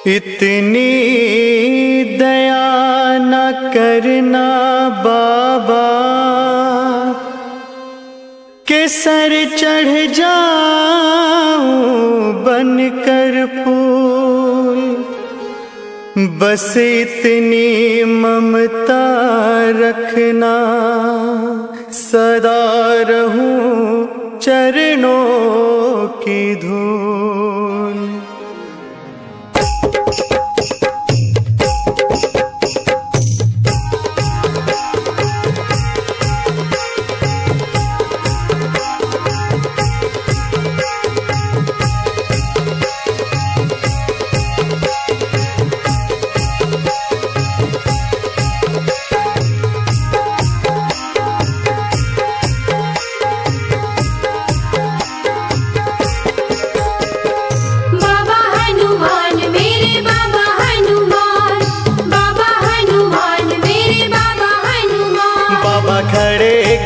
इतनी दया न करना बाबा के सर चढ़ जाऊं बनकर फूल। बस इतनी ममता रखना सदा रहूं चरणों की धूल।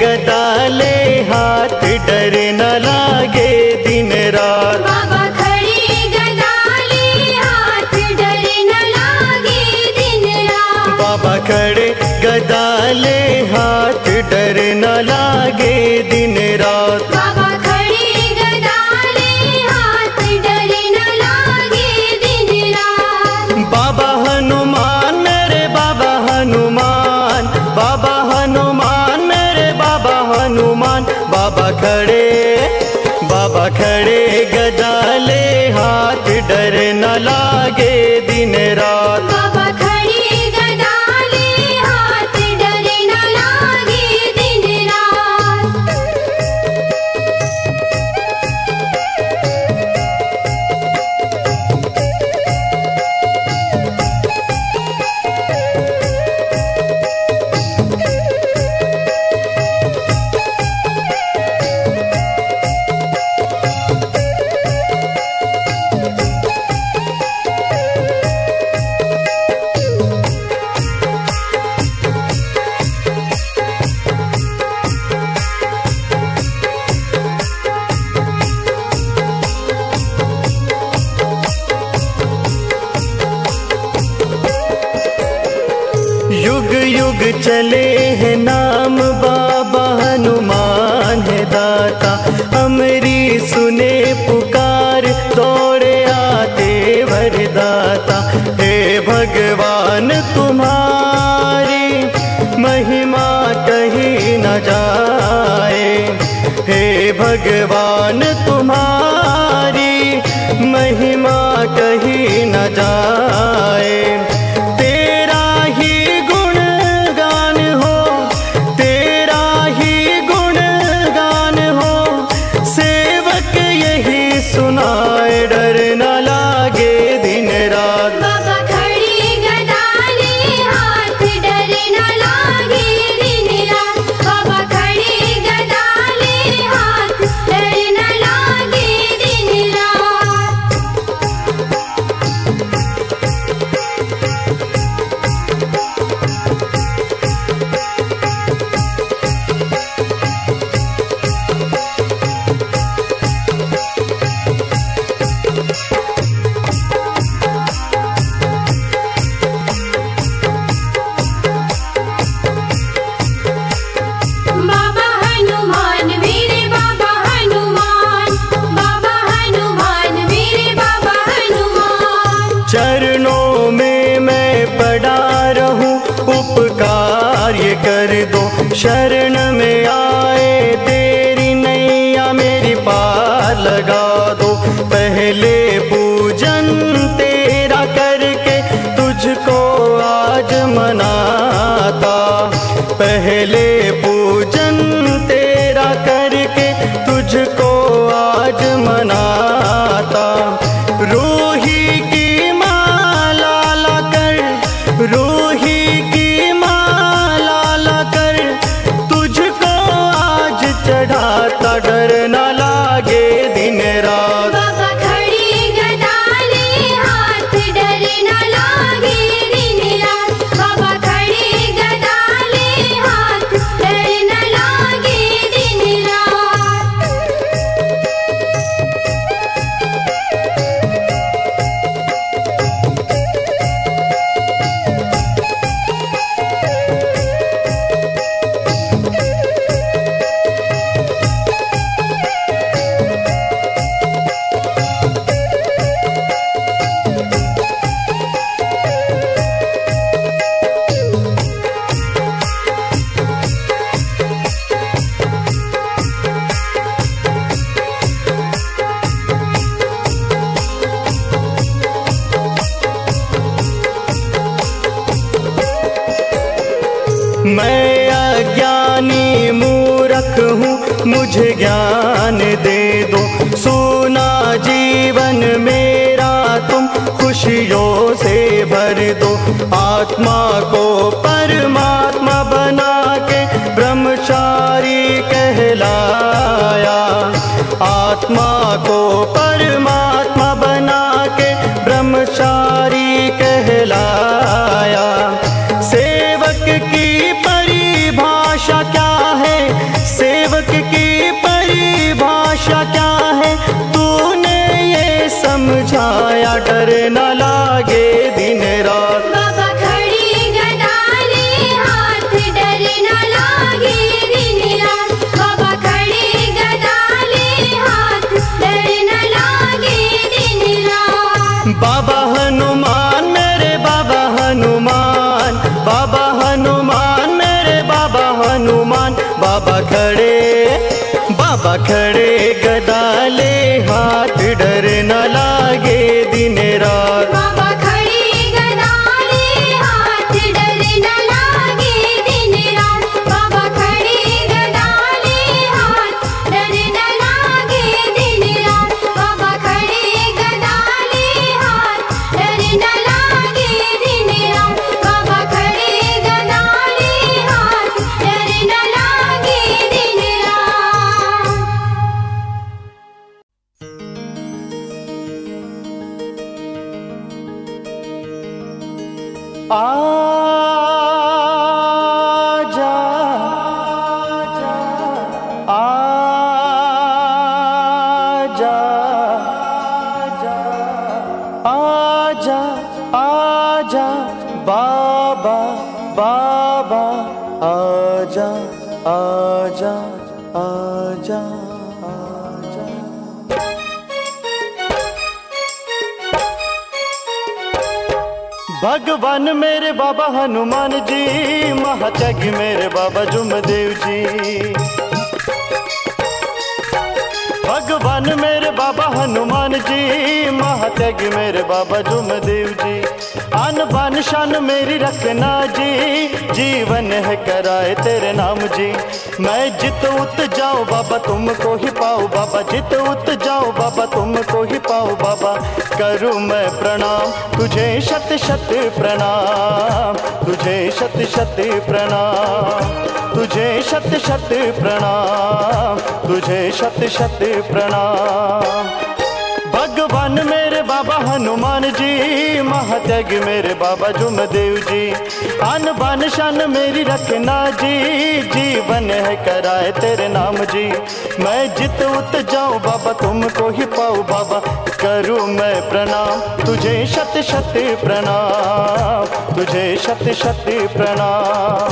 गदाले हाथ डर न लागे दिन रात। बाबा खड़े गदाले हाथ डर न लागे दिन रात। बाबा खड़े गदाले हाथ डर न लागे दिन रात। बाबा खड़े गदाले हाथ डर न लागे दिन रात। बाबा हनुमान मेरे बाबा हनुमान, बाबा हनुमान मेरे बाबा हनुमान। बाबा खड़े गदाले हाथ डर न लागे दिन रात। बाबा खड़े गदाले हाथ डर न लागे दिन रात। युग युग चले हैं नाम बाबा हनुमान है दाता। हमारी सुने पुकार दौड़े आते वरदाता। हे भगवान तुम्हारी महिमा कहीं न जाए। हे भगवान तुम्हारी महिमा कहीं न जाए। डर न लागे दिन रात। बाबा खड़े गदाले हाथ डर न लागे दिन रात। बाबा खड़े गदाले हाथ डर न लागे दिन रात। बाबा हनुमान मेरे बाबा हनुमान। बाबा हनुमान मेरे बाबा हनुमान। चरणों में मैं पड़ा रहूं उपकार ये कर दो। शरण में आए तेरी नैया मेरी पार लगा दो। पहले पूजन तेरा करके तुझको आज मनाता। पहले पूजन तेरा करके तुझको आज मनाता। रूही की माला लाकर, रूही की माला लाकर तुझको मैं अज्ञानी मूर्ख हूँ, मुझे ज्ञान दे दो। सोना जीवन मेरा तुम खुशियों से भर दो। आत्मा को परमात्मा बना के ब्रह्मचारी कहलाया। आत्मा को परमात्मा बना के ब्रह्मचारी कहलाया। सेवक की परिभाषा क्या है? सेवक की परिभाषा क्या है? तूने ये समझाया, डर न लागे दिन रात। बाबा खड़ी गदाले हाथ, डर न लागे दिन रात। बाबा खड़ी गदाले हाथ, डर न लागे दिन रात। बाबा हनुमान मेरे बाबा हनुमान, बाबा हनुमान मेरे बाबा हनुमान। बाबा खड़े गदाले हाथ, डर न लागे दिन रात। बाबा खड़ी गदाले हाथ, डर न लागे दिन रात। बाबा खड़ी गदाले हाथ, डर न लागे दिन रात। बाबा खड़ी गदाले हाथ, डर न लागे दिन रात। बाबा खड़ी गदाले हाथ, डर न लागे दिन रात। आजा आजा आजा आजा बाबा बाबा आजा आजा आजा आजा। भगवान मेरे बाबा हनुमान जी, महात्यागी मेरे बाबा जुमदेव जी। भगवान मेरे बाबा हनुमान जी, महात्यागी मेरे बाबा जुमदेव जी। आन बान शान मेरी रखना जी, जीवन है कराए तेरे नाम जी। मैं जित उत जाऊं बाबा तुमको ही पाऊं बाबा, जित उत जाऊं बाबा तुमको ही पाऊं बाबा। करूं मैं प्रणाम तुझे शत शत प्रणाम, तुझे शत शत प्रणाम, तुझे शत शत प्रणाम, तुझे शत शत प्रणाम। भगवान मेरे बाबा हनुमान जी, महात्यागी मेरे बाबा जुमदेव जी। आन बान शान मेरी रखना जी, जीवन है कराए तेरे नाम जी। मैं जित उत जाऊं बाबा तुमको ही पाऊं बाबा। करूं मैं प्रणाम तुझे शत शत प्रणाम, तुझे शत शत प्रणाम,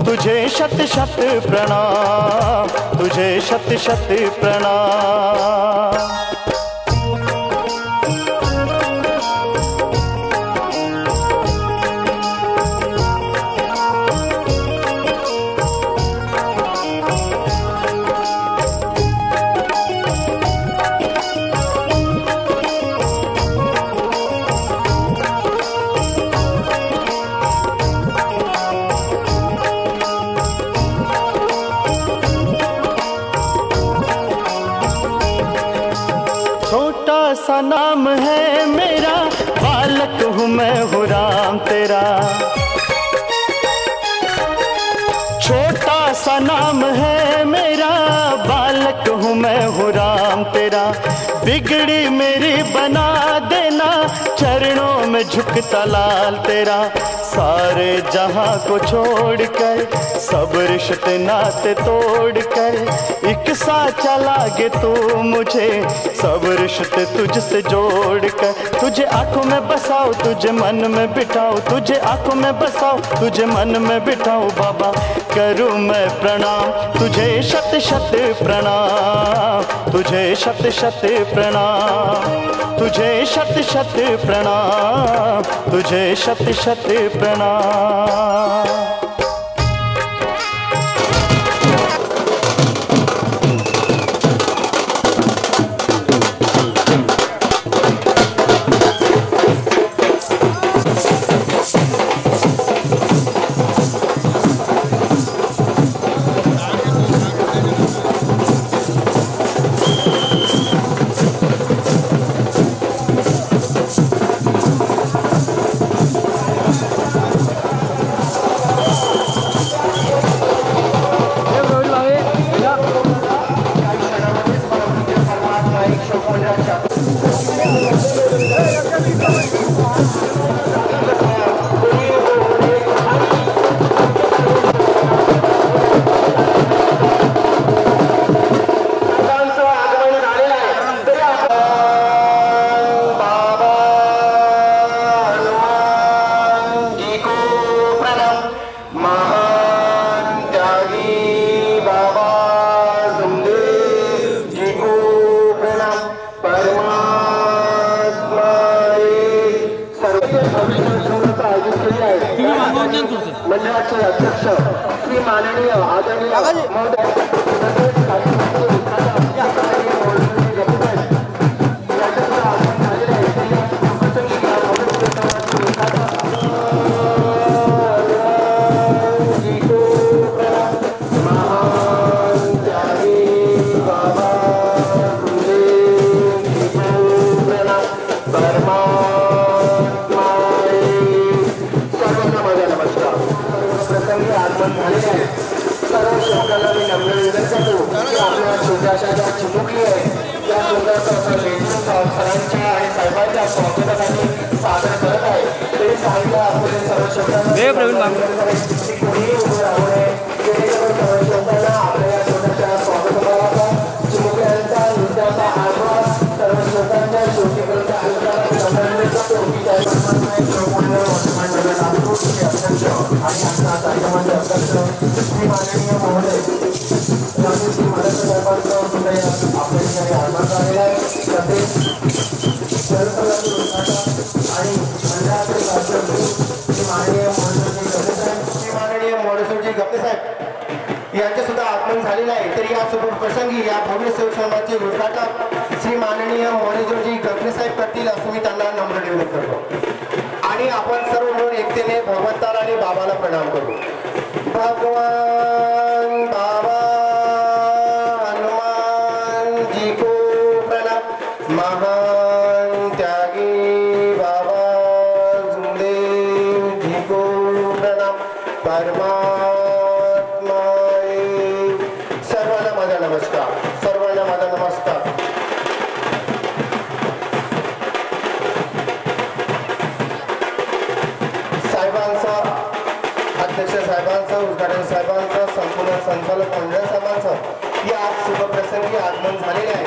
तुझे शत शत प्रणाम, तुझे शत शत प्रणाम। छोटा सा नाम है मेरा, बालक हूँ मैं हूँ राम तेरा। छोटा सा नाम है मेरा, बालक हूँ मैं हूँ राम तेरा। बिगड़ी मेरी बना देना, चरणों में झुकता लाल तेरा। सारे जहां को छोड़कर, सब रिश्ते नाते तोड़कर, एक साचा लागे तू मुझे, सब रिश्ते तुझसे जोड़कर। तुझे आंखों में बसाओ, तुझे मन में बिठाओ, तुझे आंखों में बसाओ, तुझे मन में बिठाओ बाबा। करूं मैं प्रणाम तुझे शत शत प्रणाम, तुझे शत शत प्रणाम, तुझे शत शत प्रणाम, तुझे शत शत प्रणाम। ज्या चिमुकली आहे त्या सुंदर सरांच्या आणि साहेबांच्या स्वागतासाठी सादर करत आहे. तरी साहेबला आपले सर्व शब्दांना कोणीही उभं राहू नये, जेणेकरून सर्व शब्दांना आपल्या या छोट्याशा स्वागतभावाचा चिमुकल्यांचा नृत्याचा आस्वाद सर्व शब्दांच्या शेवटीपर्यंत अध्यक्ष आणि आमच्या कार्यक्रमाचे अध्यक्ष श्री माननीय महोदय श्री महाराष्ट्र साहेबांचं सुद्धा आपल्या ठिकाणी आगमन झालेलं आहे. तसेच शहरसभाचे उद्घाटन आणि मंडळाचे राज्यगुरू श्री माननीय मोरेश्वरजी गप्पे साहेब, श्री माननीय मोरेश्वरजी गप्पे साहेब यांचे सुद्धा आगमन झालेलं आहे. तर या शुभ प्रसंगी या भव्य सेवसमाचे उद्घाटन श्री माननीय मोरेश्वरजी गप्पे साहेब करतील असं मी त्यांना नम्र निवेदन करतो. आणि आपण सर्व मिळून एकतेने भगवंताला आणि बाबाला प्रणाम करू. भगवान बाबा हनुमान जी को प्रणाम. महान त्यागी बाबा जुमदेव जी को प्रणाम. परमात्मा सर्वांना माझा नमस्कार. सर्वांना माझा नमस्कार. अध्यक्ष साहेबांचं, उद्घाटन साहेबांचं, संपूर्ण संचालक मंडळ साहेबांचं या शुभप्रसंगी आगमन झालेले आहे.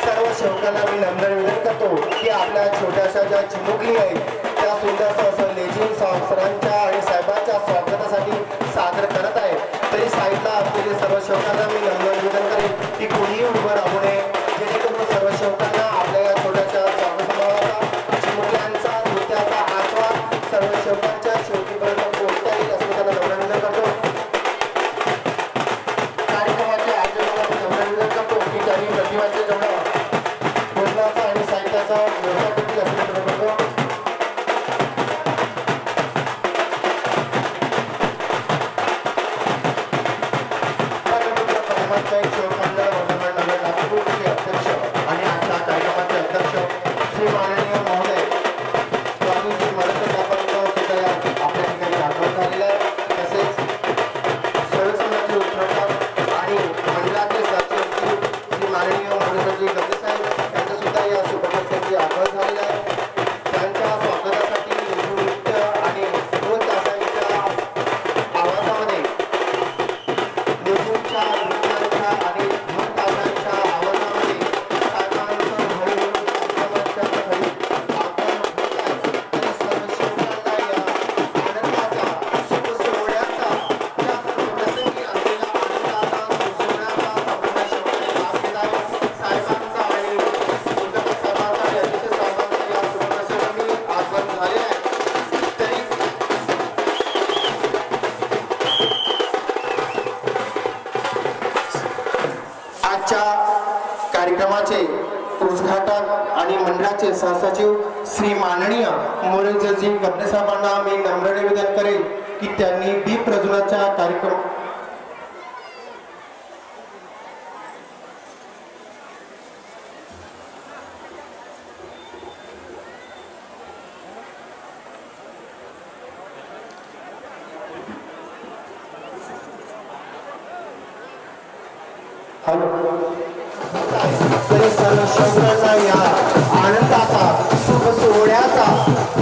सर्व सेवकांना मी नम्र निवेदन करतो की आपल्या छोट्याशा ज्या चिमुकली आहेत त्या सुंदर असं लेझिम सरांच्या आणि साहेबांच्या स्वागतासाठी सादर करत आहे. तरी साईडला असलेले सर्व सेवकांना मी नम्र निवेदन करेन की कोणीही उभं राहू नये, जेणेकरून सर्व सेवकांना आपल्या या छोट्याशा स्वागतभावाचा चिमुकल्यांचा नृत्याचा आस्वाद सर्व सेवकांच्या शेवटीपर्यंत पोहोचता येईल असं त्यांना नम्र निवेदन करतो. कार्यक्रमाचे आयोजकांना नम्र निवेदन करतो की त्यांनी प्रतिभाचे जेवढा बोलण्याचा आणि साहित्याचा व्यवसाय करतील असं नम्र करतो. अध्यक्ष आणि आजच्या कार्यक्रमाचे अध्यक्ष श्री माननीय महोदय स्वामीजी महाराष्ट्र साहेबांचं सुद्धा आपल्या ठिकाणी आगमन झालेलं आहे. तसेच सर्वसमाजाचे उद्घाटन आणि मंडळाचे सचिव श्री माननीय मोरेश्वरजी गप्पे साहेब यांचं सुद्धा या शुभप्रसंगी आगमन झालेलं आहे. त्यांच्या स्वागतासाठी नृत्य आणि 2 तासांच्या आवाजामध्ये लेझिमच्या नृत्यांच्या आणि 2 तासांच्या आवाजामध्ये साहेबांचं हळूहळू कार्यक्रमाच्या घरी आगमन होत आहे. तरी सर्व सेवकांना या आनंदाचा शुभ सोहळ्याचा या प्रसंगी असलेला आनंदाचा सुसोहळ्याचा संपूर्ण सेवकांनी लाभ घेत आहे. साहेबांचा आणि उद्घाटक साहेबांचा आणि अध्यक्ष साहेबांचा या शुभप्रसंगी आगमन झाले आहे. तरी आजच्या कार्यक्रमाचे उद्घाटन आणि मंडळाचे सहसचिव श्री माननीय मोरेश्वरजी गप्पे साहेबांना मी नम्र निवेदन करेन की त्यांनी दीप प्रज्वलनाच्या कार्यक्रम तरी सर्व शौकांना या आनंदाचा शुभ सोहळ्याचा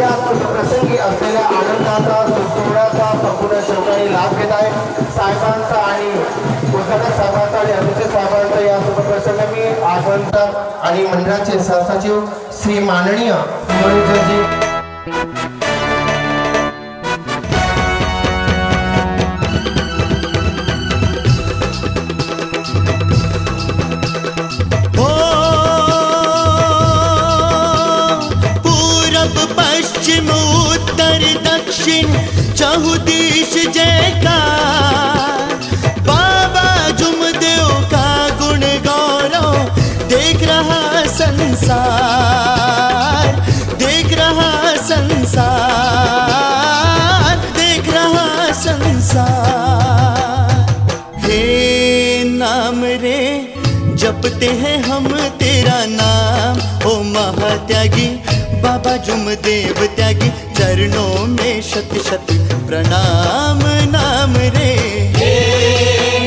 या प्रसंगी असलेल्या आनंदाचा सोहळ्याचा संपूर्ण शौकांनी लाभ घेत आहे. साहेबांचा आणि उद्घाटक साहेबांचा आणि अध्यक्ष साहेबांचा या शुभप्रसंगी मी आगमन आणि मंडळाचे सहसचिव श्री माननीय मोरेश्वरजी पश्चिम उत्तर दक्षिण चहुदिश जयकार. बाबा जुमदेव का गुण गौरव देख रहा संसार, देख रहा संसार, देख रहा संसार. हे नाम रे जपते हैं हम तेरा नाम, ओ महात्यागी बाबा जुमदेव त्यागी. चरणों में शत शत प्रणाम. नाम रे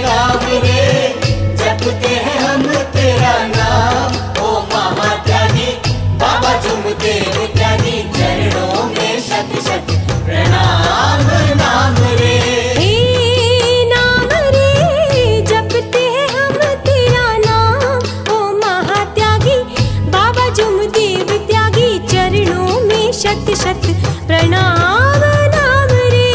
नाम रे जपते हैं हम तेरा शत प्रणाम नाम रे।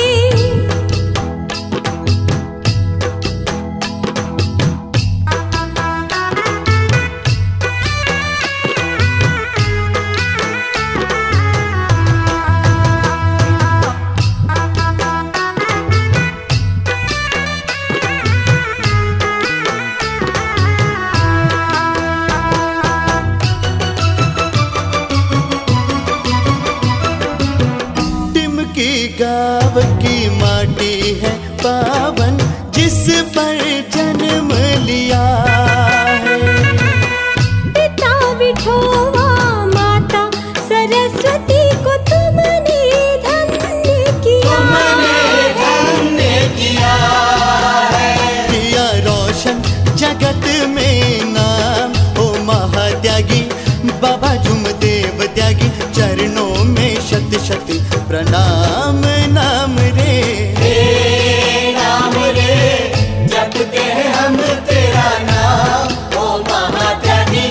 गाँव की माटी है पावन जिस पर जन्म लिया है। पिता विठोबा माता सरस्वती को तुमने धन्य किया, है। किया रोशन जगत में नाम ओ महात्यागी बाबा जुमदेव त्यागी। चरणों में शत शत प्रणाम नाम रे। नाम रे जपते हैं हम तेरा नाम ओ महात्यागी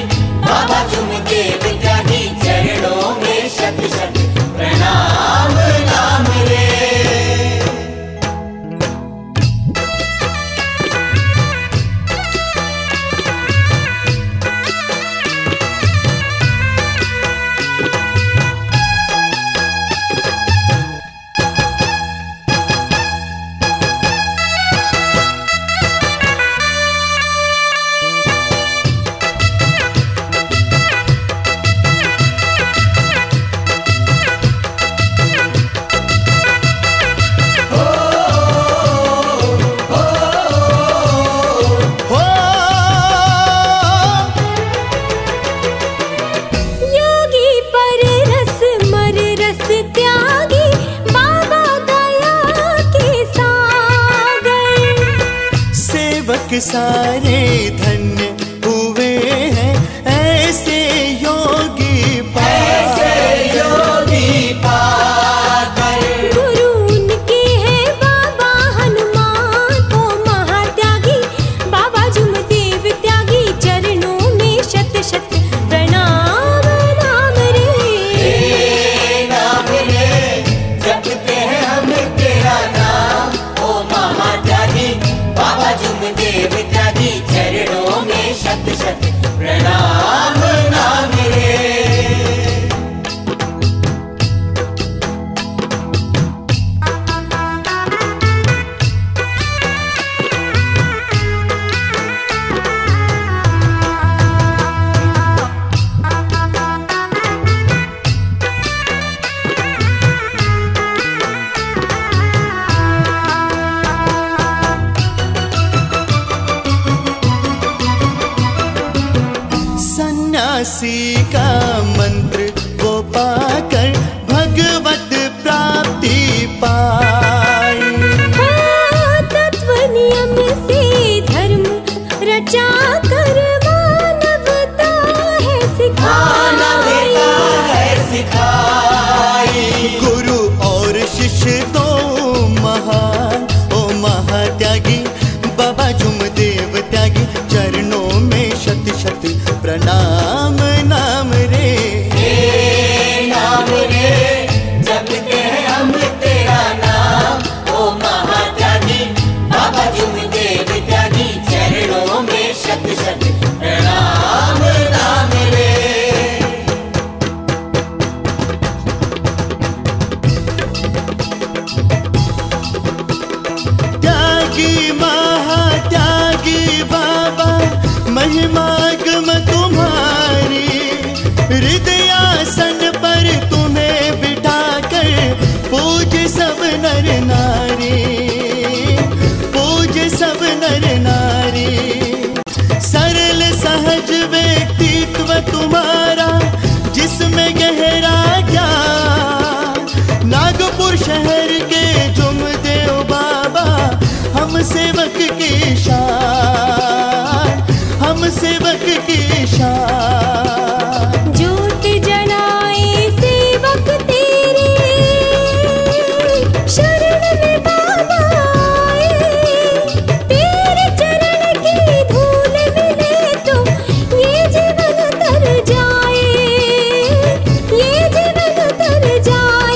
बाबा जुमदेव त्यागी। चरणों में शत शत प्रणाम नाम रे। सारे धन्य हुए हैं ऐसे योगी पाकर। गुरु उनके हैं बाबा हनुमान ओ महात्यागी बाबा जुमदेव त्यागी। चरणों में शत शत प्रणाम नाम रे। नाम रे जपते हैं हम तेरा नाम ओ महात्यागी बाबा जुमदेव त्यागी। चरणों में शत शत प्रणाम नाम रे। सन्यासी का मंत्र वो पाकर भगवत प्राप्ति पाई। तत्व नियम से धर्म रचा कर मानवता है सिखाई। गुरु और शिष्य दो महान ओ महात्यागी बाबा जुमदेव त्यागी। चरणों में शत शत प्रणाम नाम रे। नाम रे जपते हैं हम तेरा नाम ओ महात्यागी बाबा जुमदेव त्यागी। चरणों में शत शत प्रणाम नाम रे। त्यागी महात्यागी बाबा महिमा तुम्हारी। हृदयासन पर तुम्हें बिठाकर पूज सब नर नारी। पूज सब नर नारी। सरल सहज व्यक्तित्व तुम्हारा जिसमें गहरा ज्ञान। नागपुर शहर के जुमदेव बाबा हम सेवक की शान। हम सेवक की शान। ज्योत जलाए सेवक तेरे शरण में बाबा आए। तेरे चरण की धूल मिले तो ये जीवन तर जाए। ये जीवन तर जाए।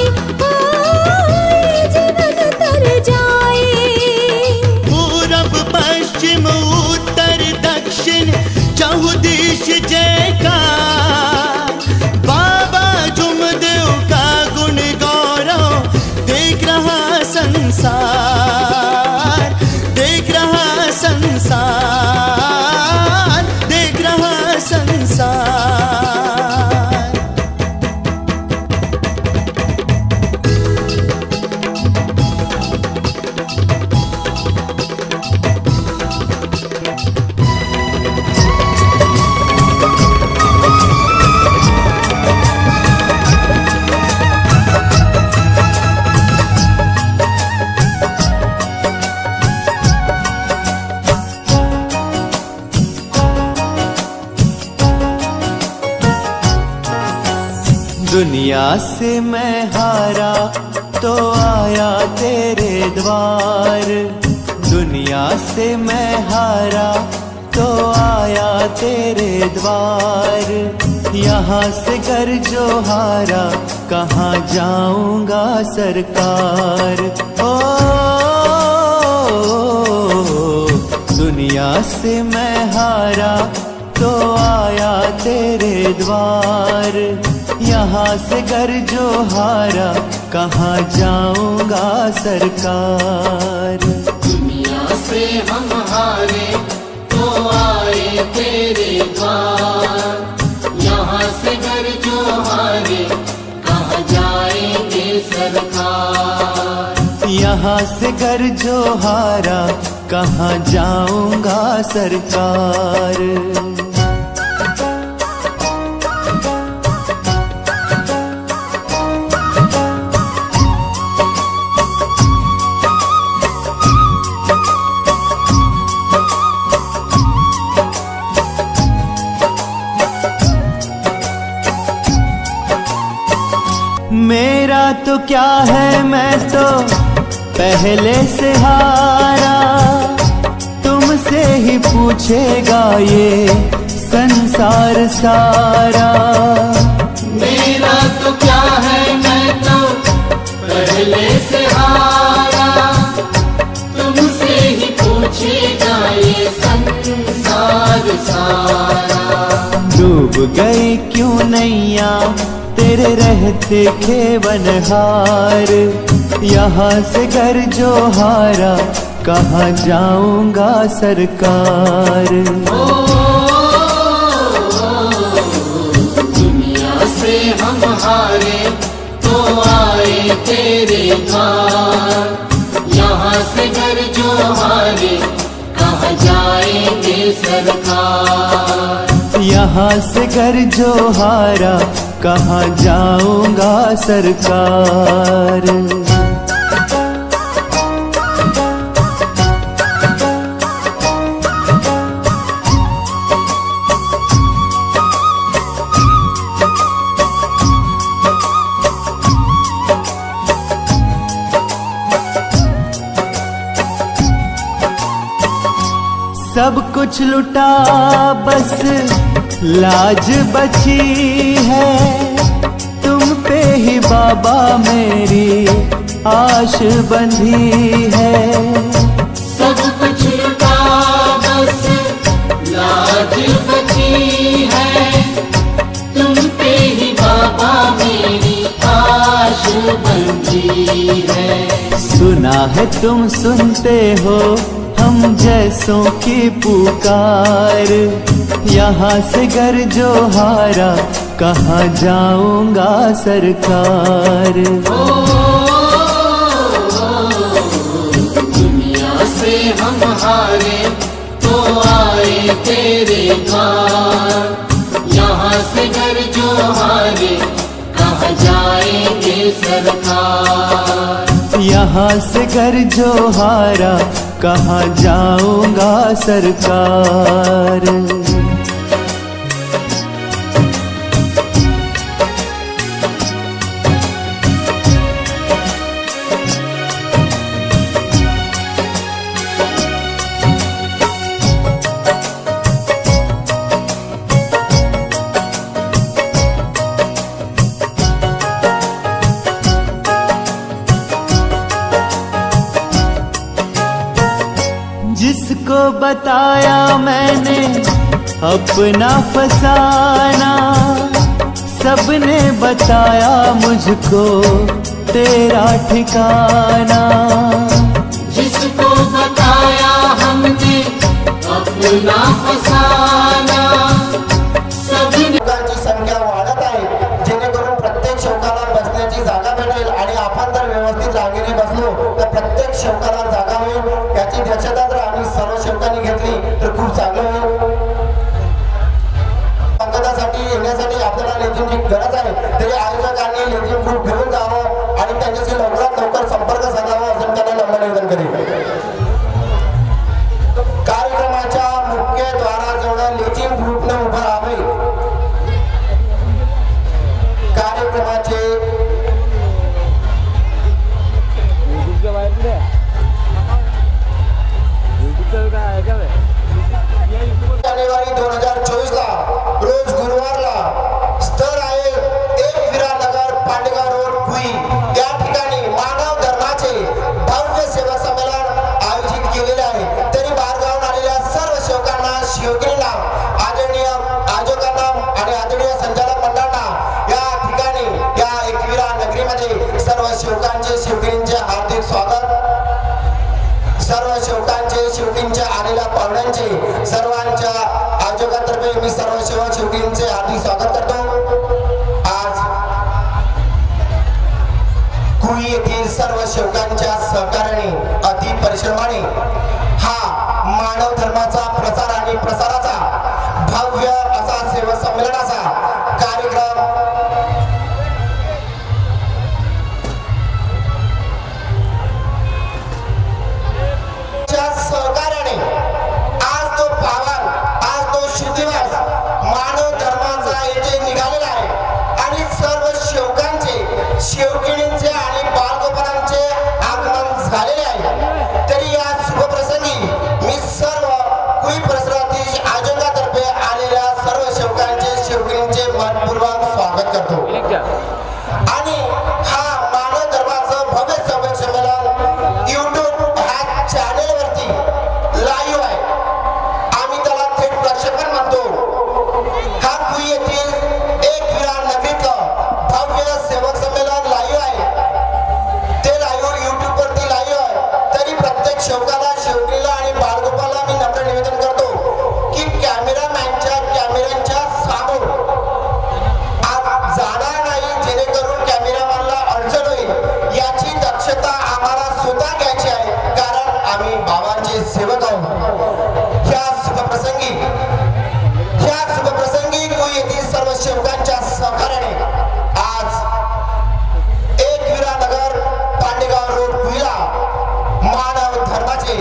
दुनिया से मैं हारा तो आया तेरे द्वार, दुनिया से मैं हारा तो आया तेरे द्वार। यहाँ से घर जो हारा कहाँ जाऊंगा सरकार। ओ दुनिया से मैं हारा तो आया तेरे द्वार, यहाँ से घर जो हारा कहाँ जाऊंगा सरकार। दुनिया से हम हारे तो आए तेरे द्वार, यहाँ से घर जो हारे कहाँ जाएंगे सरकार। यहाँ से घर जो हारा कहाँ जाऊंगा सरकार। मेरा तो क्या है, मैं तो पहले से हारा, तुमसे ही पूछेगा ये संसार सारा। मेरा तो क्या है, मैं तो पहले से हारा, तुमसे ही पूछेगा ये संसार सारा। डूब गई क्यों नैया तेरे रहते खेवनहार, यहाँ से घर जो हारा कहाँ जाऊंगा सरकार। दुनिया से हम हारे तो आए तेरे द्वार, यहाँ से घर जो हारे कहाँ जाएंगे सरकार। यहाँ से घर जो हारा कहाँ जाऊंगा सरकार। सब कुछ लुटा बस लाज बची है, तुम पे ही बाबा मेरी आश बंधी है। सब कुछ लुटा बस लाज बची है, तुम पे ही बाबा मेरी आश बंधी है। सुना है तुम सुनते हो हम जैसों की पुकार, यहाँ से घर जो हारा कहाँ जाऊंगा सरकार। दुनिया से हम हारे तो आए तेरे द्वार, यहाँ से घर जो हारे कहाँ जाएंगे सरकार। यहाँ से घर जो हारा कहाँ जाऊंगा सरकार। जिसको बताया मैंने अपना फसाना, सबने बताया मुझको तेरा ठिकाना। जिसको बताया हमने अपना फसाना, सबने लोकांची संख्या वाढत आहे, जेणेकरून प्रत्येक शौकाला बसण्याची जागा भेटेल आणि आपण जर व्यवस्थित जागेने बसलो तर प्रत्येक शौकाला जागा होईल। याची दक्षता जर आम्ही सर्व शौकांनी घेतली तर खूप चांगलं होईल। अंगदासाठी येण्यासाठी आपल्याला लेझिमची गरज आहे, तरी आयोजकांनी लेझिम ग्रुप घेऊन जावं आणि त्यांच्याशी लवकरात लवकर संपर्क साधावा असं त्यांना नम्र निवेदन करेल। कार्यक्रमाच्या मुख्य द्वाराजवळ लेझिम ग्रुपने उभं राहावे। कार्यक्रम कार्यक्रमाचे जानेवारी 2024 ला रोज गुरुवारला स्थळ आहे एक विरानगर पांडेगाव रोड कुई या ठिकाणी मानव धर्माचे भव्य सेवा संमेलन आयोजित केलेले आहे। तरी बाहेरगावून आलेल्या सर्व सेवकांना शिवगिरीला आदरणीय आयोजकांना आणि आदरणीय संचालक मंडळांना या ठिकाणी या एकविरा नगरीमध्ये सर्व सेवकांचे शिवगिरींचे हार्दिक स्वागत। सर्व सेवकांचे शिवगिरींच्या आलेल्या पाहुण्यांचे सर्वांच्या आयोजकांतर्फे मी सर्व सेवक शिवगिरींचे हार्दिक स्वागत करतो। आज कुई येथील सर्व सेवकांच्या सहकार्याने अति परिश्रमाने हा मानव धर्माचा प्रसार आणि प्रसाराचा भव्य असा सेवा संमेलनाचा कार्यक्रम सहकार्याने आज तो पावन आज तो शुद्धिवास मानव धर्माचा येथे निघालेला आहे आणि सर्व सेवकांचे शेवकिणींचे आणि बालगोपालांचे आगमन झालेले आहे। तरी या शुभप्रसंगी मी सर्व कुई परिसरातील आयोजकांतर्फे आलेल्या सर्व सेवकांचे शेवकिणींचे मनपूर्वक स्वागत करतो आणि हा मानव धर्माचं भव्य संमेलन YouTube ह्या चॅनेलवरती लाईव्ह आहे। आम्ही त्याला थेट प्रक्षेपण म्हणतो। हा कुई येथील एक विरार नगरीतलं भव्य सेवक संमेलन लाईव्ह आहे। ते लाईव्ह YouTube वरती लाईव्ह आहे। तरी प्रत्येक सेवकाला शेवकीला आणि बाळगोपाला मी नम्र निवेदन करतो की कॅमेऱ्यांच्या समोर आज जाणार नाही जेणेकरून कॅमेरामॅनला अडचण होईल याची दक्षता आम्हाला स्वतः घ्यायची आहे कारण आम्ही बाबांचे सेवक आहोत। ह्या शुभप्रसंगी कुई येथील सर्व सेवकांच्या सहकार्याने आज एक विरानगर पांडेगाव रोड कुईला मानव धर्माचे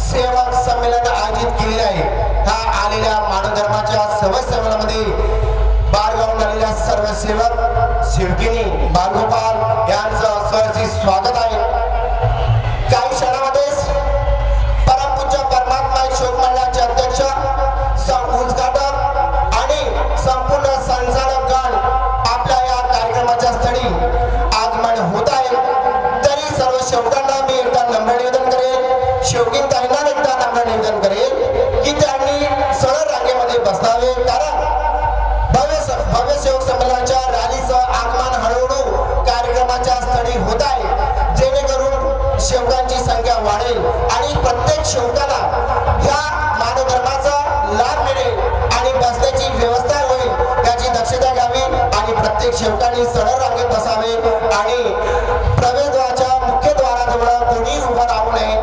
सेवक संमेलन आयोजित केलेले आहे। ह्या आलेल्या मानव धर्माच्या सेवक संमेलनामध्ये बाहेरगावून आलेल्या सर्व सेवक शिवकिनी बालगोपाल यांचं सहर्षित स्वागत आहे। काही क्षणामध्येच परमपूज्य परमात्मा शोक मंडळाचे अध्यक्ष उद्घाटक आणि संपूर्ण संचालक गण आपल्या या कार्यक्रमाच्या स्थळी आगमन होत आहे। तरी सर्व सेवकांना मी एकदा नम्र निवेदन करेल शेवकीन ताईंना एकदा नम्र निवेदन करेल की त्यांनी सरळ रांगेमध्ये बसावे कारण भव्य सेवक संमेलनाच्या रॅलीचं आगमन हळूहळू कार्यक्रमाच्या स्थळी होत आहे जेणेकरून सेवकांची संख्या वाढेल आणि प्रत्येक सेवकाला ह्या मानव धर्माचा लाभ मिळेल आणि बसण्याची व्यवस्था होईल याची दक्षता घ्यावी आणि प्रत्येक सेवकांनी सरळ रांगेत बसावे आणि प्रवेशद्वाराच्या मुख्य द्वाराजवळ कोणी उभं राहू नये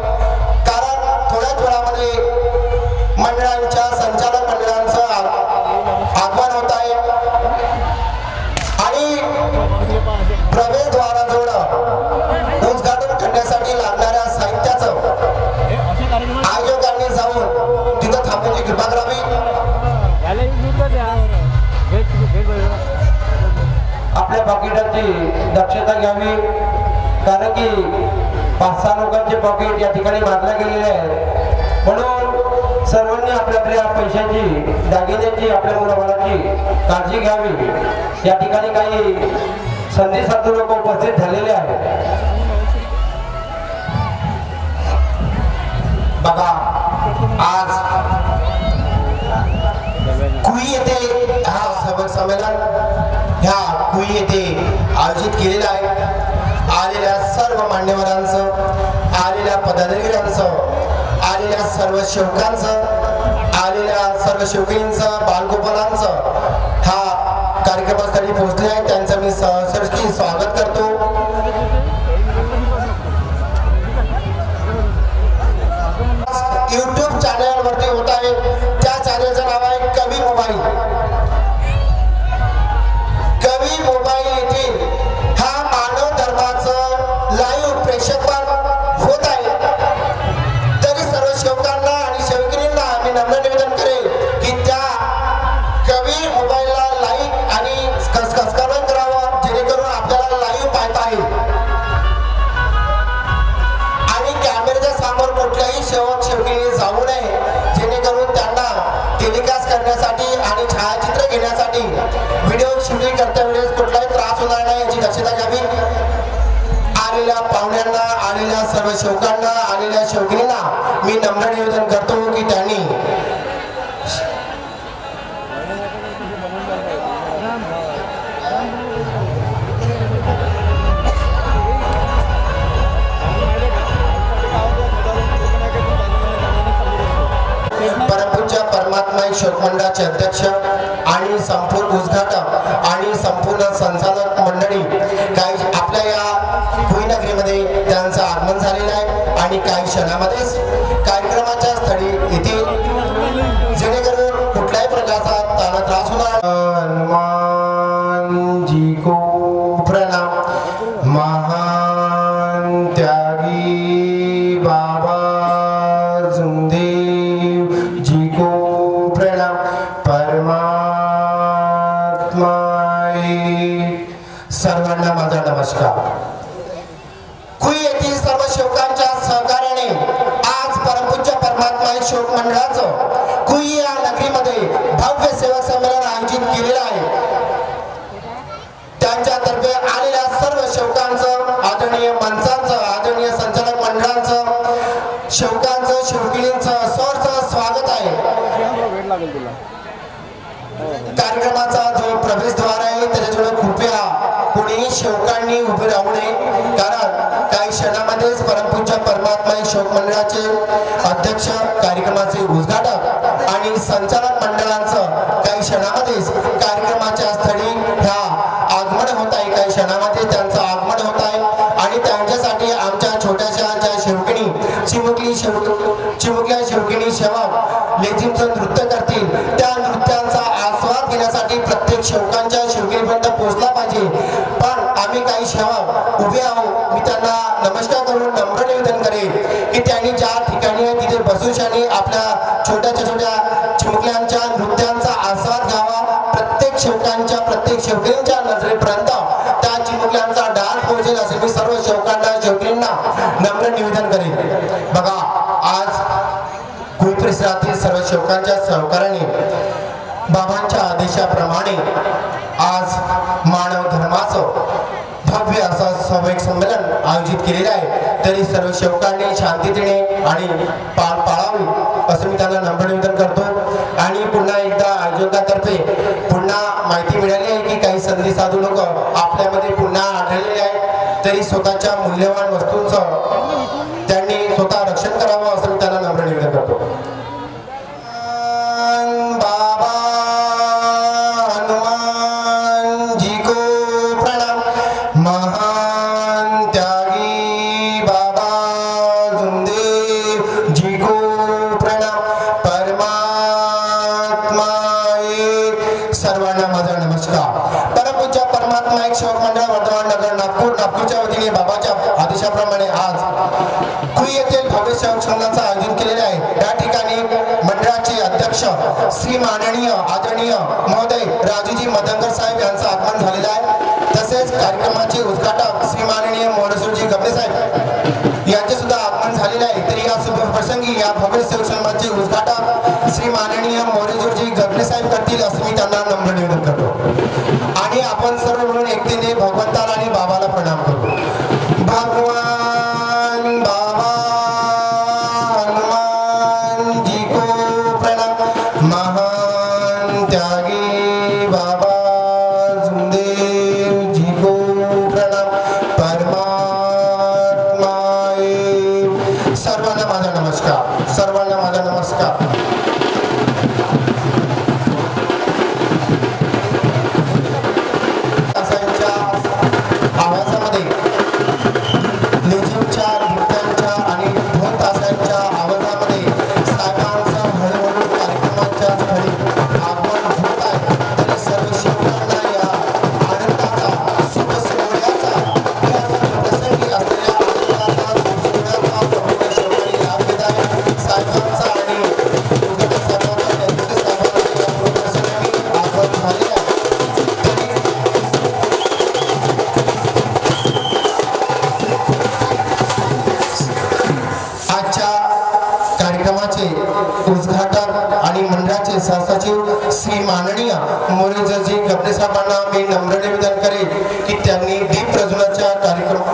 कारण थोड्याच वेळामध्ये मंडळांच्या संचालक मंडळांचं आगमन होत आहे आणि प्रवेशद्वाराजवळ उद्घाटन करण्यासाठी लागणाऱ्या साहित्याचं आयोजकांनी जाऊन तिथं थांबण्याची कृपा करावी। आपल्या पाकिटाची दक्षता घ्यावी कारण की 5-6 लोकांचे पॉकेट या ठिकाणी मारले गेलेले आहेत म्हणून सर्वांनी आपल्या पैशाची दागिन्याची आपल्या मुलाबाळाची काळजी घ्यावी। या ठिकाणी काही संधी लोक उपस्थित झालेले आहेत। बघा आज कुई येथे हा सेवक संमेलन ह्या कुई येथे आयोजित केलेला आहे। आलेल्या सर्व मान्यवरांचं आलेल्या पदाधिकाऱ्यांचं आलेल्या सर्व सेवकांचं आलेल्या सर्व सेवकींचं बालगोपालांचं हा कार्यक्रमासाठी पोहोचले आहे त्यांचं मी सहर्षी स्वागत करतो। YouTube चॅनलवरती होत आहे त्या चॅनलचं नाव आहे कवी मोबाईल। कवी मोबाईल येथील हा मानव धर्माचं लाईव्ह प्रेक्षेपण होत आहे। तरी सर्व सेवकांना आणि सेवकिनींना मी नम्र निवेदन करेल की त्या कवी मोबाईलला लाईक आणि सबस्क्राइब करावं जेणेकरून व्हिडिओ शूटिंग करता वेळेस कुठलाही त्रास होणार नाही याची दक्षता घ्यावी. आलेल्या पाहुण्यांना, आलेल्या सर्व शौकांना, आलेल्या शौकिनींना मी नम्र निवेदन करतो की त्यांनी परमपूज्य परमात्मा शोक मंडळाचे अध्यक्ष आणि संपूर्ण उद्घाटक आणि संपूर्ण संचालक मंडळी काही आपल्या या भुई नगरीमध्ये त्यांचं आगमन झालेलं आहे आणि काही क्षणामध्येच कार्यक्रमाच्या स्थळी येतील, जेणेकरून कुठल्याही प्रकारचा ताण त्रास होणार. हनुमान जी को प्रणाम. महान त्यागी बाबा जुमदेव जी को प्रणाम. परमात्मा सर्वांना माझा नमस्कार. कुई येथील सर्व शौकांच्या सहकार्याने आज परमपूज्य परमात्मा शोक मंडळाचं कुई या नगरीमध्ये भव्य सेवा संमेलन आयोजित केलेलं आहे. त्यांच्यातर्फे आलेल्या सर्व शौकांचं, आदरणीय माणसांचं, आदरणीय संचालक मंडळांचं, शौकांचं, शौकिनींचं सहर्ष स्वागत आहे. कार्यक्रमाचा जो प्रवेशद्वार आहे त्याच्याजवळ कृपया कोणीही शौकांनी उभे राहू नये, कारण काही क्षणामध्येच परमपूज्य परमात्मा शौक मंडळाचे अध्यक्ष, कार्यक्रमाचे उद्घाटक आणि संचालक मंडळांचं काही क्षणामध्येच कार्यक्रमाच्या स्थळी ह्या आगमन होत आहे. काही क्षणामध्ये त्यांचं आगमन होत आहे आणि त्यांच्यासाठी आमच्या छोट्याशा ज्या शौकिनी चिमुकल्या शौकिनी सेवक लेझिमचं नृत्य करतील, त्या नृत्यांचा आस्वाद घेण्यासाठी प्रत्येक शौकांच्या शौकिनीपर्यंत पोहोचला पाहिजे. पण आम्ही काही सेवक उभे आहोत. मी त्यांना नमस्कार करून नम्र निवेदन करेन की त्यांनी ज्या ठिकाणी आहे तिथे बसूशाने आपल्या छोट्या चिमुकल्यांच्या नृत्यांचा आस्वाद घ्यावा. प्रत्येक शौकांच्या, प्रत्येक शौकिनींच्या नजरेपर्यंत त्या चिमुकल्यांचा डान्स पोहोचेल असे मी सर्व शौकांना, शौकिनींना नम्र निवेदन करेन. बघा, आज कुई परिसरातील सर्व शौकांच्या सहकार्याने बाबांच्या आदेशाप्रमाणे आज मानव धर्माचं भव्य असं सामूहिक संमेलन आयोजित केलेलं आहे. तरी सर्व शौकांनी शांततेने आणि पार पाळावी असं मी त्यांना नम्र निवेदन करतो. आणि पुन्हा एकदा आयोजकातर्फे पुन्हा माहिती मिळाली आहे की काही संधी साधू लोक आपल्यामध्ये पुन्हा आढळलेले आहेत. तरी स्वतःच्या मूल्यवान वस्तूंचं त्यांनी स्वतः रक्षण करावं असं मी त्यांना नम्र निवेदन करतो. बाबा हनुमान जी को प्रणाम. महान त्यागी बाबा जुमदेव जी को प्रणाम. परमात्मा सर्वांना माझा नमस्कार. परमपूज्य परमात्मा एक शौक मंडळ वर्धमान नगर नागपूरच्या वतीने बाबाच्या आदेशाप्रमाणे आज कुई येथील भव्य शौक संमेलनाचं आयोजन केलेले आहे. या ठिकाणी मंडळाचे अध्यक्ष श्री माननीय आदरणीय महोदय राजूजी मदनकर साहेब यांचं आगमन झालेलं आहे. तसेच कार्यक्रमाचे उद्घाटक श्री माननीय मोरेश्वरजी गबले साहेब यांचे सुद्धा आगमन झालेले आहे. तरी या शुभप्रसंगी या भव्य शौक संमेलनाचे उद्घाटक श्री माननीय मोरेश्वरजी गबले साहेब करतील असं मी त्यांना नम्र निवेदन करतो. आणि आपण सर्व मिळून एकतेने भगवंताला आणि बाबाला प्रणाम करू. भगवान बाबा हनुमान जी को प्रणाम. महान त्यागी बाबा जुमदेव जी को प्रणाम. परमात्मा सर्वांना माझा नमस्कार. सर्वांना माझा नमस्कार. आवाजामध्ये मी नम्र निवेदन करेन की त्यांनी दीप प्रज्वलनाच्या कार्यक्रम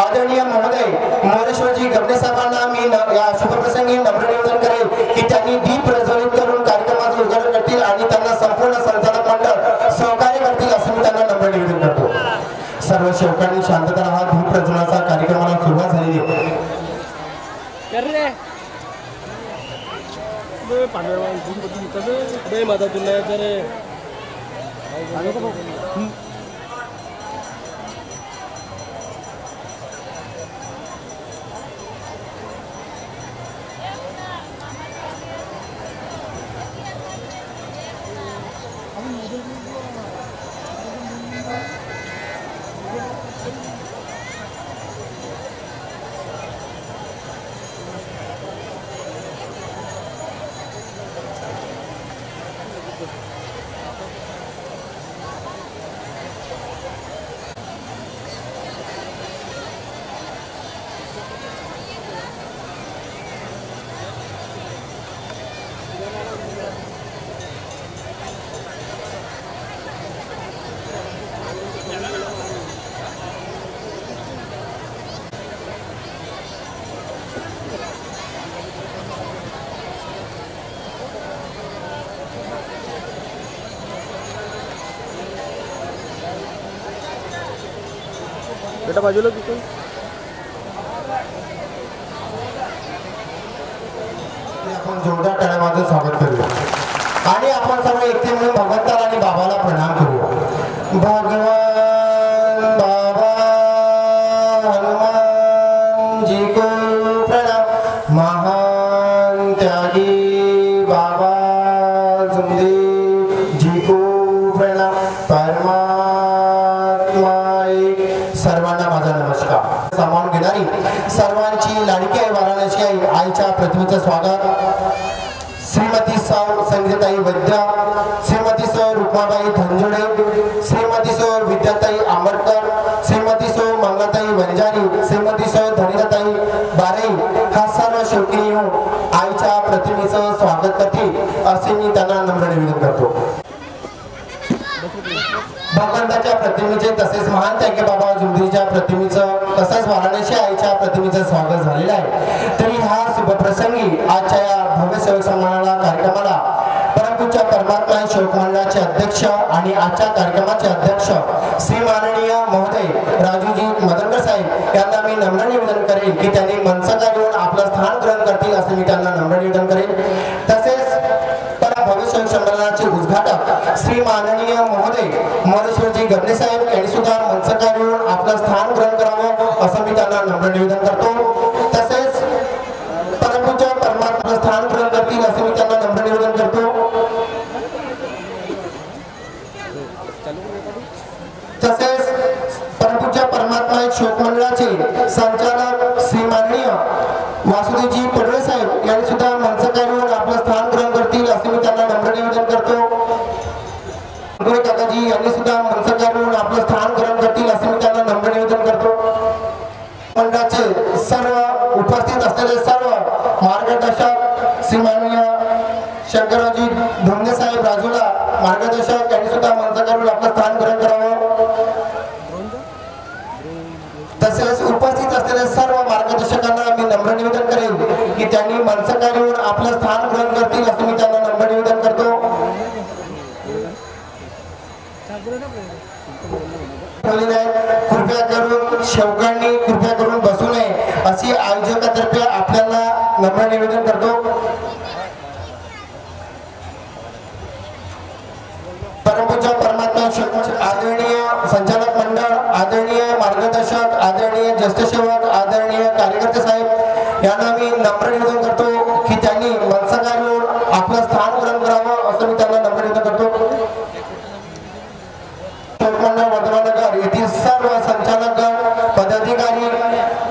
आदरणीय महोदय मोरेश्वरजी गबने साहेबांना मी या शुभप्रसंगी नम्र निवेदन करेन की त्यांनी दीप प्रज्वलित करून कार्यक्रमाचं उद्घाटन करतील आणि त्यांना संपूर्ण संचालक मंडळ सहकार्य करतील असं मी त्यांना नम्र निवेदन करतो. सर्व सेवकांनी शांतता हा दीप प्रज्वलनाचा कार्यक्रमाला सुरुवात झालेली आहे. बेटा बाजूला तिथून आपण जोरदार टाळ्या वाजवून स्वागत करूया आणि आपण सर्व एकटे मिळून भगवंताला आणि बाबाला प्रणाम करूया. भगवान बाबा हनुमान जी को प्रणाम. महान त्यागी बाबा जुमदेव जी को प्रणाम. परमात्मा एक. सर्वांना माझा नमस्कार. सामावून घेणारी सर्वांची लाडकी आई वाराणसी आई आईच्या प्रतिमेचं स्वागत. श्रीमती सौ संगीताई वैद्य, श्रीमती सौ रुक्माबाई धनजोडे, श्रीमती सौ विद्याताई आंबेडकर, श्रीमती सौ मंगलाताई वंजारी, श्रीमती सौ धनिताई बारे हा सर्व शौकीनी आईच्या प्रतिमेचं स्वागत करतील असे मी त्यांना नम्र निवेदन करतो. भगवंताच्या प्रतिमेचे तसेच महान त्यागी बाबा जुमदेवच्या प्रतिमेचं तसंच वाराणसी आईच्या प्रतिमेचं स्वागत झालेलं आहे. तरी हा शुभप्रसंगी आजच्या या भव्य सेवक सन्मानाला कार्यक्रमाला परमपूज्य परमात्मा सेवक मंडळाचे अध्यक्ष आणि आजच्या कार्यक्रमाचे अध्यक्ष श्री माननीय महोदय राजूजी मदनकर साहेब यांना मी नम्र निवेदन करेन की त्यांनी मनसका घेऊन आपलं स्थान ग्रहण करतील असे मी त्यांना नम्र निवेदन करेन. तसेच भव्य सेवक संमेलनाचे उद्घाटक श्री माननीय महोदय मोरेश्वरजी गबने साहेब यांनी सुद्धा मनसका घेऊन आपलं स्थान ग्रहण करावं असं मी त्यांना नम्र निवेदन करतो. तसेच परमपूज्य परमात्मा स्थान ग्रहण करतील असे मी त्यांना नम्र निवेदन करतो. तसेच परमपूज्य परमात्मा शोक मंडळाचे संचालक श्री माननीय वासुदेवजी पडळे साहेब यांनी सुद्धा मनसका घेऊन आपलं स्थान ग्रहण करतील असे मी त्यांना नम्र निवेदन करतो. काकाजी यांनी सुद्धा मनसका घेऊन आपलं स्थान ग्रहण करतील असे मी त्यांना नम्र निवेदन करतो. मंडळाचे सर्व उपस्थित असलेले सर्व मार्गदर्शक श्री माननीय शंकररावजी धोंडे साहेब राजूला मार्गदर्शक यांनी सुद्धा मनसका घेऊन आपलं स्थान ग्रहण करावं. तसेच उपस्थित असलेल्या सर्व मार्गदर्शकांना मी नम्र निवेदन करेन की त्यांनी मनसका घेऊन आपलं स्थान ग्रहण करतील असं मी त्यांना नम्र निवेदन करतो. कृपया करून सेवकांनी कृपया करून बसू नये अशी आयोजकातर्फे आपल्याला नम्र निवेदन करतो. परमपूज्य परमात्मा आदरणीय संचालक मंडळ, आदरणीय मार्गदर्शक, आदरणीय ज्येष्ठ सेवक, आदरणीय कार्यकर्ते साहेब यांना मी नम्र निवेदन करतो की त्यांनी मनसका घेऊन आपलं स्थान ग्रहण करावं असं मी त्यांना नम्र निवेदन करतो. वर्धमाननगर येथील सर्व संचालकगण, पदाधिकारी,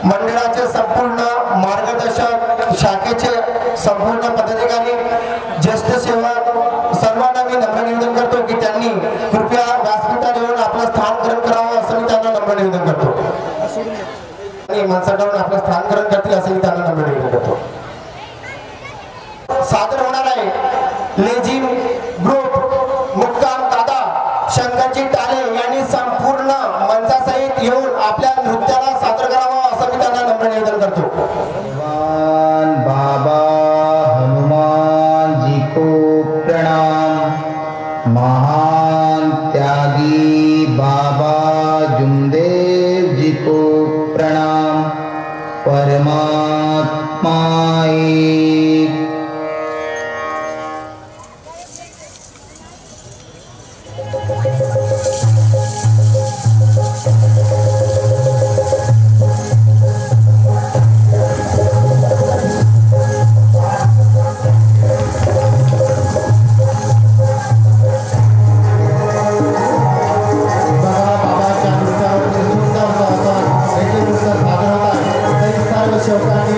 मंडळाचे संपूर्ण मार्गदर्शक, शाखेचे संपूर्ण पदाधिकारी, ज्येष्ठ सेवक सर्वांना मी नम्र निवेदन करतो की त्यांनी कृपया व्यासपीठावर येऊन आपलं स्थान ग्रहण करावं असं मी त्यांना नम्र निवेदन करतो. मनसका घेऊन आपलं स्थान ग्रहण करतील असं मी त्यांना नम्र निवेदन करतो. सादर होणार आहे लेझिम ग्रुप महान त्यागी बाबा जुमदेव जी को प्रणाम। परमात्मा एक। शेवकांनी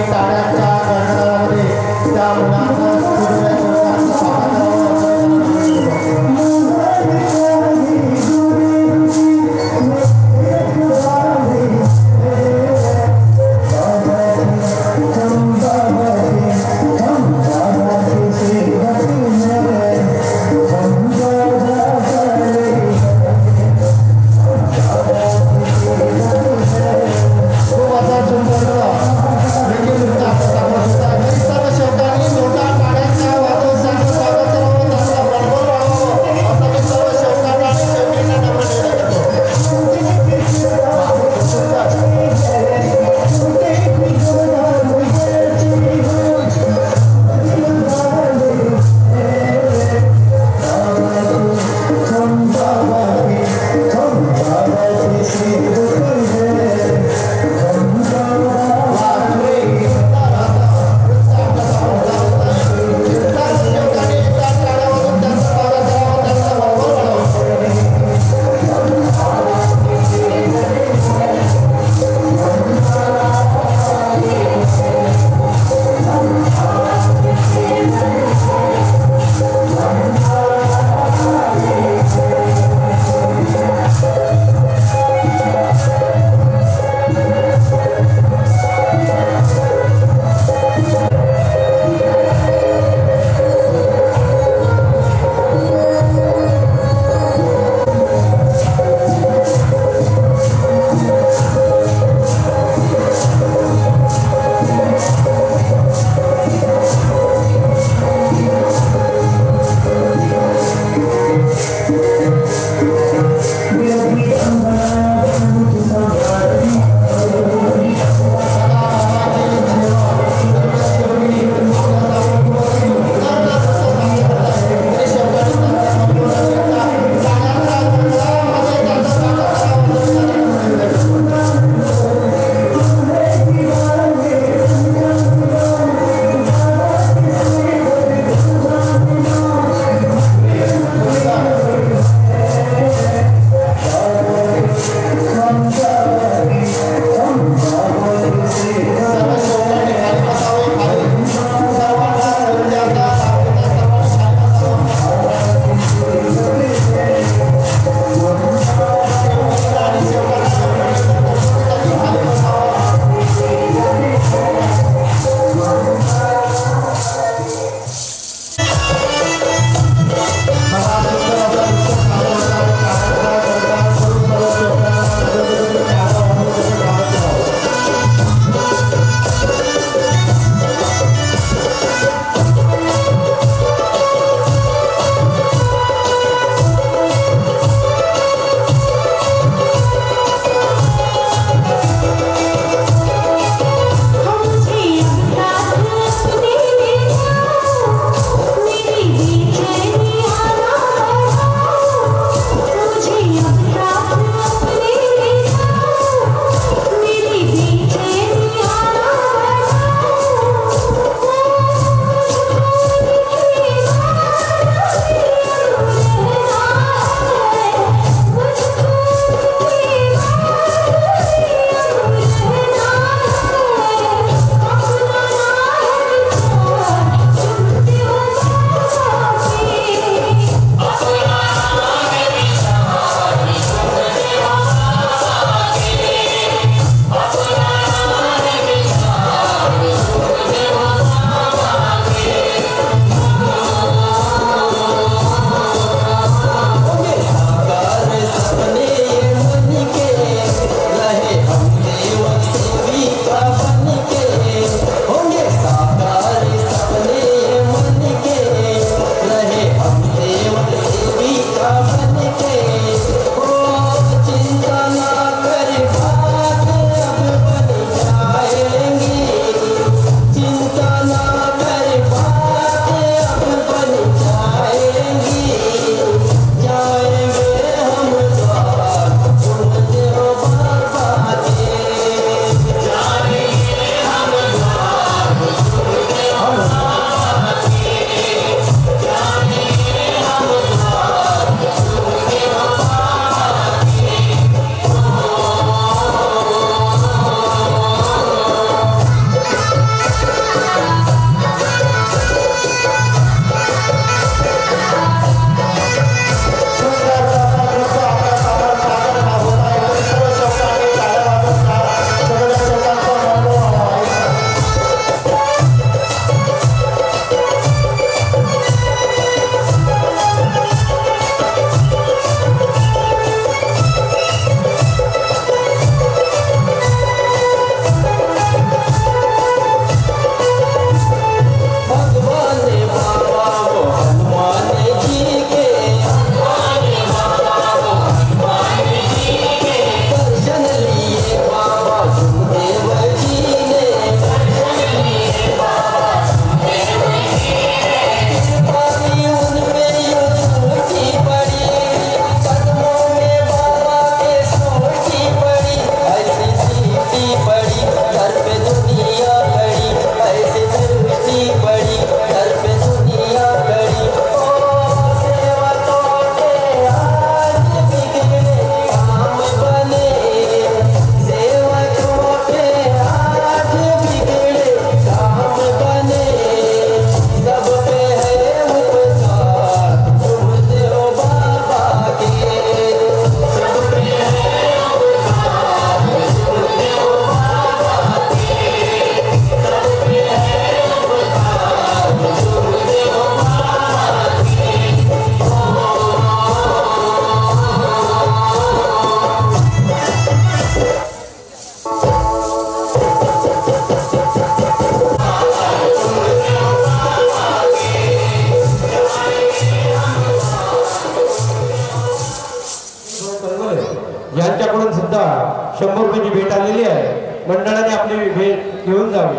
सुद्धा 100 रुपयाची भेट आलेली आहे. मंडळाने आपली भेट घेऊन जावी.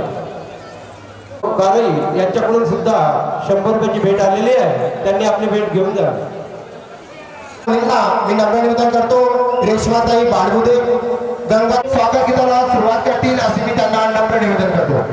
कारई यांच्याकडून सुद्धा 100 रुपयाची भेट आलेली आहे. त्यांनी आपली भेट घेऊन जावी. मी नम्र निवेदन करतो. रेश्माताई बाळगुदे गंगा स्वागत गीताला सुरुवात करतील असे मी त्यांना नम्र निवेदन करतो.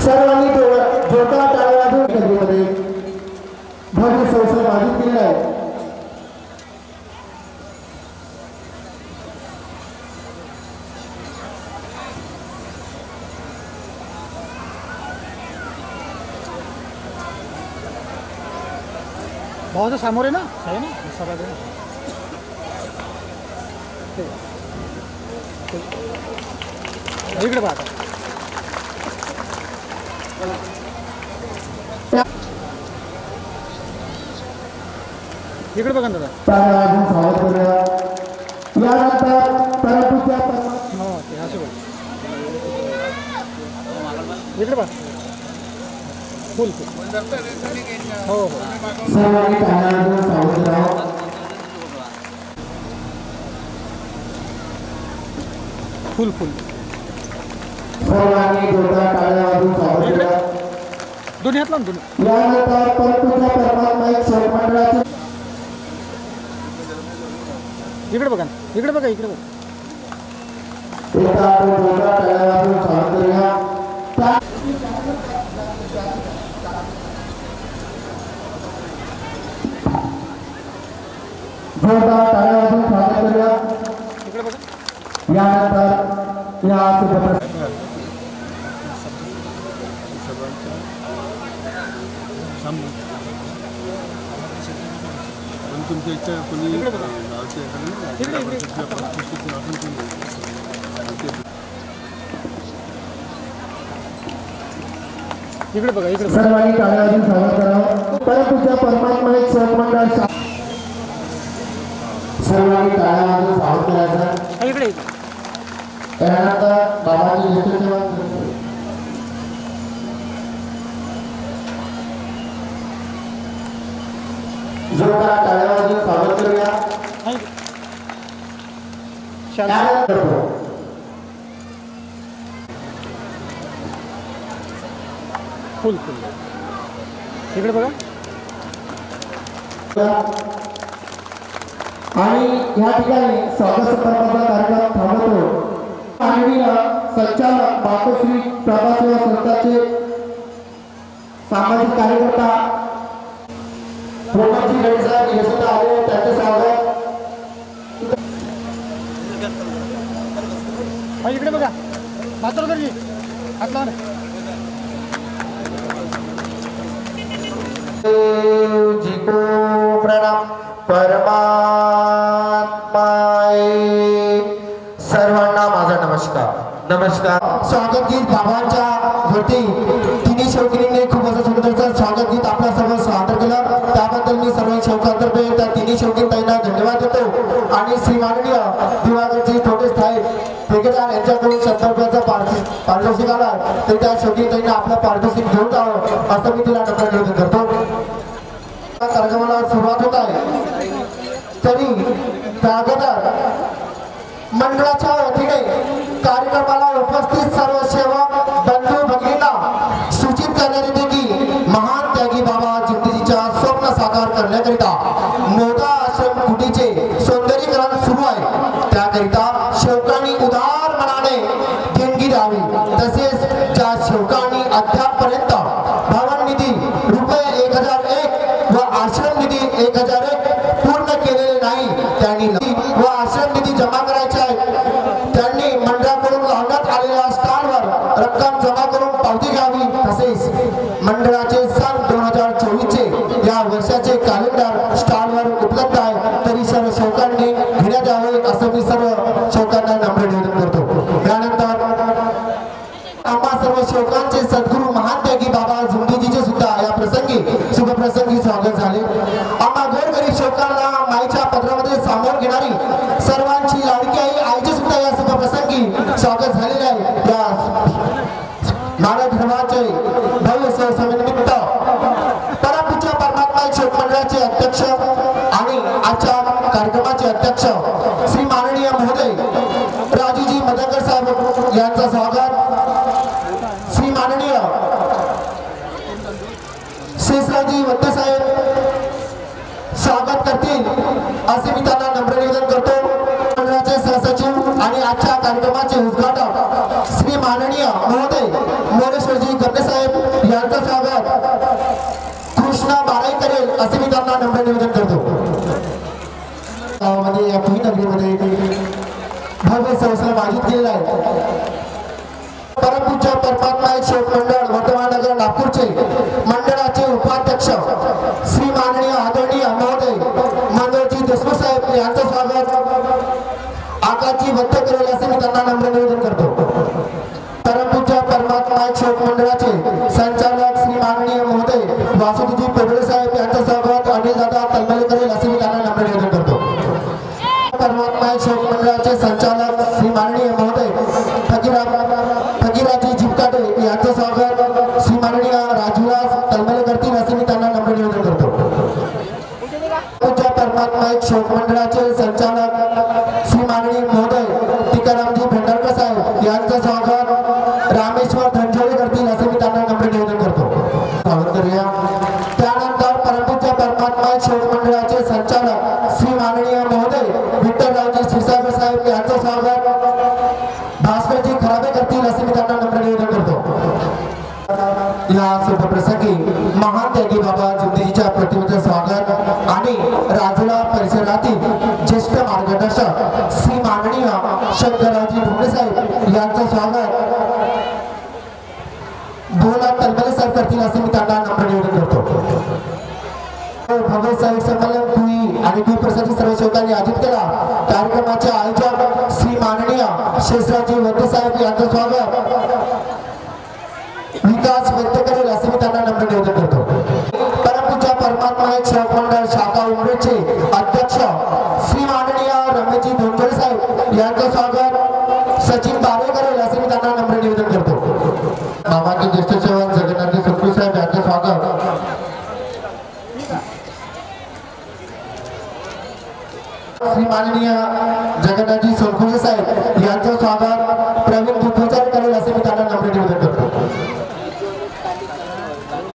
सर्वांनी जोरदार टाळ्या वाजवून गर्दीमध्ये भव्य संसद आयोजित केलेला आहे. बहुत समोर आहे ना, आहे ना सभा इकडे पाहता. इकडे बघा दादा. इकडे बघा. फुल हो हो. फुल फुल सर्वांनी जोरदार टाळ्या वाजवून स्वागत करा. दोन्ही हात लावून दोन्ही. यानंतर परमपूज्य परमात्मा एक शोक मंडळाचे इकडे बघा, इकडे बघा, इकडे बघा. जोरदार टाळ्या वाजवून स्वागत करूया. जोरदार टाळ्या वाजवून स्वागत करूया. इकडे बघा. यानंतर या सुप्रसिद्ध तुमच्या इच्छा कोणी इकडे बघा. इकडे सर्वांनी टाळ्या वाजवून स्वागत करावं. परमपूज्य परमात्मा एक शोक मंडळ सर्वांनी टाळ्या वाजवून स्वागत करायचं. इकडे त्यानंतर बाबाची नेतृत्व जोरदार टाळ्या वाजवून स्वागत करूया. फुल फुल इकडे बघा. आणि या ठिकाणी स्वागत समारंभाचा कार्यक्रम थांबवतो. माननीय संचालक मातोश्री प्रभासेवा संस्थाचे सामाजिक कार्यकर्ता प्रोमजी गडसाहेब यशोदा आले त्यांचे स्वागत. इकडे बघा. मातोश्री हात लावा. जी को प्रणाम. परमात्माए सर्वांना माझा नमस्कार. नमस्कार. स्वागत गीत बाबांच्या वरती तिन्ही शौकींनी खूप असं सुंदरचं स्वागत गीत आपल्या समोर सादर केलं. त्याबद्दल मी सर्व शौकांतर्फे त्या तिन्ही शौकीन ताईंना धन्यवाद देतो. आणि श्री माननीय दिवाकरजी थोडे स्थायी ठेकेदार यांच्याकडून 100 रुपयाचा पारितोषिक आला तर त्या शौकीन ताईंना आपलं पारितोषिक घेऊन जावं असं मी तिला नम्र निवेदन करतो. कार्यक्रमाला सुरुवात होत आहे तरी स्वागतार मंडळाच्या वतीने कार्यक्रमाला उपस्थित सर्व सेवक बंधू भगिनींना सूचित करण्यात येते की महान त्यागी बाबा जिंदगीच्या स्वप्न साकार करण्याकरिता मोदा आश्रम कुटीचे सौंदर्यीकरण सुरू आहे. त्याकरिता सेवकांनी उदार मनाने देणगी द्यावी. तसेच ज्या सेवकांनी अद्यापपर्यंत भवन निधी ₹1001 व आश्रम निधी 1001 पूर्ण केलेले नाही त्यांनी व आश्रम निधी जमा करायचे आहे द्यावे असं मी सर्व शोकांना नम्र निवेदन करतो. त्यानंतर आम्हा सर्व शोकांचे सद्गुरू महान त्यागी बाबा झुंबीजीचे सुद्धा या प्रसंगी शुभप्रसंगी स्वागत झाले. आम्हा गोरगरीब शोकांना माईच्या पदरामध्ये सामावून घेणारी सर्वांची लाडकी आई आईचे सुद्धा या शुभप्रसंगी स्वागत झालेले आहे. या नारद धर्माचे भव्य समिनिमित्त परमपूज्य परमात्मा शोक मंडळाचे अध्यक्ष आणि आजच्या कार्यक्रमाचे अध्यक्ष श्री माननीय महोदय राजूजी मदनकर साहेब यांचं स्वागत. श्री माननीय शेषरावजी वत्ते साहेब स्वागत करतील असे मी त्यांना नम्र निवेदन करतो. मंडळाचे सहसचिव आणि आजच्या कार्यक्रमाचे उद्घाटक श्री माननीय महोदय मोरेश्वरजी गप्पे साहेब यांचं स्वागत कृष्णा बाराई करेल असे मी त्यांना नम्र निवेदन करतो. गावामध्ये या पुणे नगरीमध्ये भव्य संस्था आयोजित केलेला आहे. परमपूज्य परमात्मा शोक मंडळ वर्तमान नगर नागपूरचे मंडळाचे उपाध्यक्ष श्री माननीय आदरणीय महोदय मनोहरजी देशमुख साहेब यांचं स्वागत आकाशजी वत्ते करेल असे मी त्यांना नम्र निवेदन करतो. परमपूज्य परमात्मा शोक मंडळाचे संचालक श्री माननीय महोदय वासुदेवजी पेबळे साहेब यांचं स्वागत अनिल दादा तलमले करेल असे मी त्यांना नम्र निवेदन करतो. परमात्मा शोक मंडळाचे संचालक श्री माननीय महोदय फकीराजी जिपकाटे यांचं स्वागत श्री माननीय राजविलास तलमले करतील असे मी त्यांना नम्र निवेदन करतो. परमात्मा शोक मंडळाचे संचालक श्री माननीय महोदय टीकारामजी भेंडारकर साहेब यांचं स्वागत रामेश्वर धनजोडे करतील असे मी त्यांना नम्र निवेदन करतो. स्वागत करूया. त्यानंतर परमपूज्य परमात्मा शोक मंडळाचे संचालक श्री माननीय महोदय विठ्ठलरावजी क्षीरसागर साहेब यांचं स्वागत भास्करजी खराबे करतील असे मी त्यांना नम्र निवेदन करतो. या शुभप्रसंगी महान त्यागी बाबा झुंबीजीच्या प्रतिमेचं स्वागत आणि राजुला परिसरातील ज्येष्ठ मार्गदर्शक श्री माननीय शंकररावजी भुमरे साहेब यांचं स्वागत भोला तलमले साहेब करतील असे मी त्यांना नम्र निवेदन करतो. भव्य साहित्य संमेलन तुम्ही आणि प्रसादी सर्व शोकांनी आयोजित केला. कार्यक्रमाचे आयोजक श्री माननीय शेषरावजी वत्ते साहेब यांचं स्वागत विकास व्यक्त करेल असे मी त्यांना नम्र निवेदन करतो. परमपूज्य परमात्मा शोक मंडळ शाखा उमरेचे अध्यक्ष श्री माननीय रमेशजी धोंडोळे साहेब यांचं स्वागत सचिन बारे करेल असे मी त्यांना नम्र निवेदन करतो. मामाचे ज्येष्ठ सेवक जगन्नाथजी सुखी साहेब यांचं स्वागत श्री माननीय जगन्नाथजी सोलखुले साहेब यांचं स्वागत